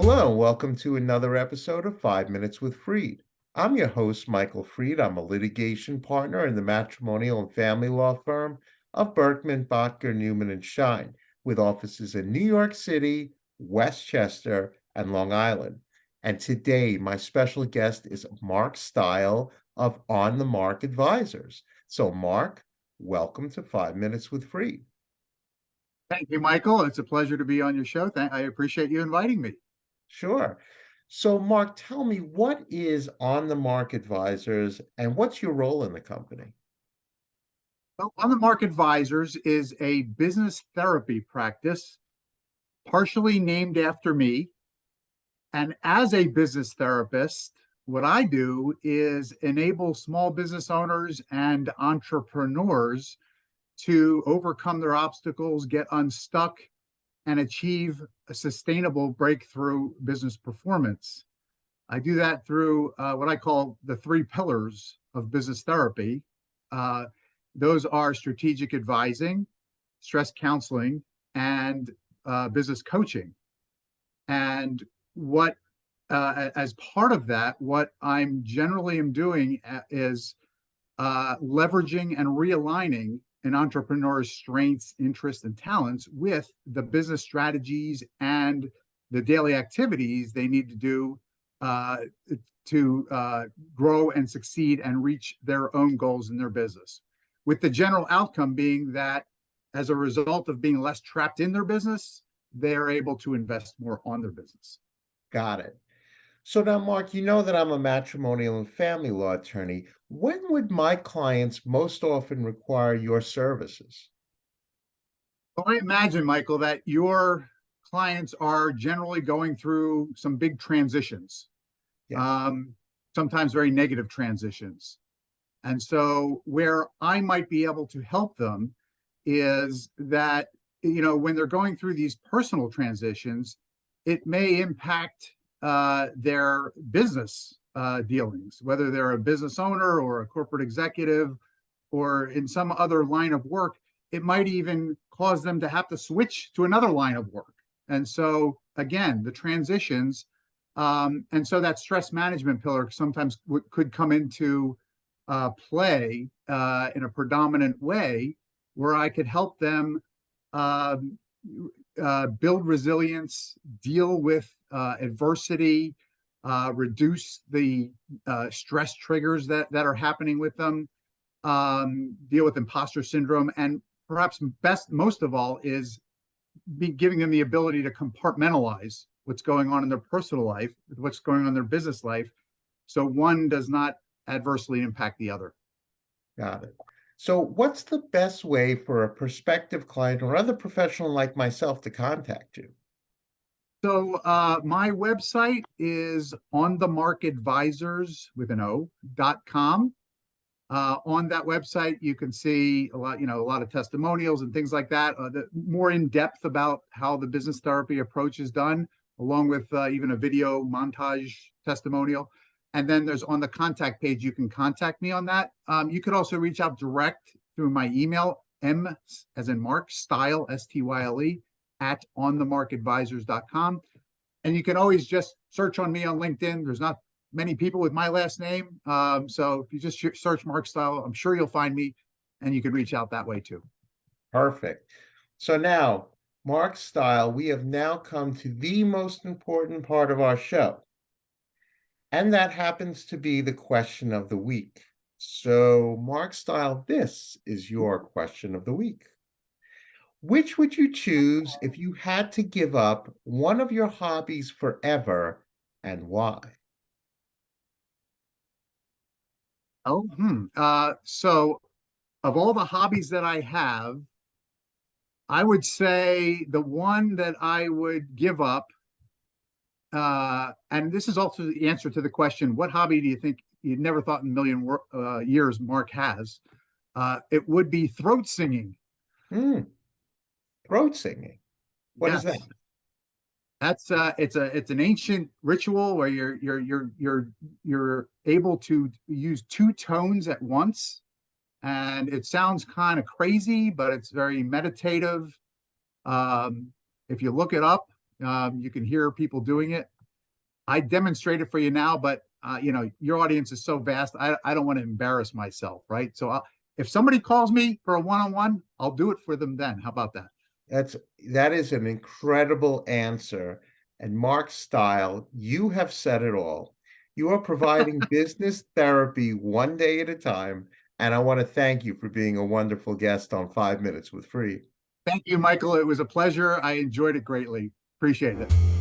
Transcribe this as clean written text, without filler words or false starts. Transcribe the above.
Hello, and welcome to another episode of 5 Minutes with Freed. I'm your host, Michael Freed. I'm a litigation partner in the matrimonial and family law firm of Berkman, Botker, Newman, and Shine, with offices in New York City, Westchester, and Long Island. And today, my special guest is Mark Stile of On the Mark Advisors. So, Mark, welcome to 5 Minutes with Freed. Thank you, Michael. It's a pleasure to be on your show. I appreciate you inviting me. Sure. So, Mark, tell me, what is On the Mark Advisors and what's your role in the company? Well, On the Mark Advisors is a business therapy practice partially named after me. And as a business therapist, what I do is enable small business owners and entrepreneurs to overcome their obstacles, get unstuck, and achieve a sustainable breakthrough business performance. I do that through what I call the three pillars of business therapy. Uh, those are strategic advising, stress counseling, and business coaching. And what, as part of that, what I'm generally am doing is leveraging and realigning an entrepreneur's strengths, interests, and talents with the business strategies and the daily activities they need to do uh, to grow and succeed and reach their own goals in their business. With the general outcome being that as a result of being less trapped in their business, they're able to invest more on their business. Got it. So now, Mark, you know that I'm a matrimonial and family law attorney. When would my clients most often require your services? Well, I imagine, Michael, that your clients are generally going through some big transitions, Yes. um, sometimes very negative transitions. And so, where I might be able to help them is that, when they're going through these personal transitions, it may impact their business dealings, whether they're a business owner or a corporate executive or in some other line of work. It might even cause them to have to switch to another line of work. And so, again, the transitions, and so that stress management pillar sometimes could come into play in a predominant way where I could help them um, build resilience, deal with adversity, reduce the stress triggers that are happening with them, deal with imposter syndrome, and perhaps most of all, is giving them the ability to compartmentalize what's going on in their personal life, what's going on in their business life, so one does not adversely impact the other. Got it. So, what's the best way for a prospective client or other professional like myself to contact you? So my website is onthemarkadvisors with an O.com. On that website, you can see a lot of testimonials and things like that, more in depth about how the business therapy approach is done, along with even a video montage testimonial. And then there's on the contact page, you can contact me on that. You could also reach out direct through my email, M as in Mark, Style, Style, at onthemarkadvisors.com. And you can always just search on me on LinkedIn. There's not many people with my last name. So if you just search Mark Style, I'm sure you'll find me, and you can reach out that way too. Perfect. So now, Mark Style, we have now come to the most important part of our show, and that happens to be the question of the week. So, Mark Style, this is your question of the week. Which would you choose if you had to give up one of your hobbies forever, and why? So of all the hobbies that I have, I would say the one that I would give up, and this is also the answer to the question, what hobby do you think you'd never thought in a million years Mark has? It would be throat singing. Hmm, throat singing. What is that? Yes. That's it's an ancient ritual where you're able to use two tones at once, and it sounds kind of crazy, but it's very meditative. If you look it up, you can hear people doing it. I demonstrate it for you now, but your audience is so vast. I don't want to embarrass myself, right? So if somebody calls me for a one-on-one, I'll do it for them then. How about that? That is an incredible answer. And Mark Style, you have said it all. You are providing business therapy one day at a time. And I want to thank you for being a wonderful guest on 5 Minutes with Freed. Thank you, Michael. It was a pleasure. I enjoyed it greatly. Appreciate it.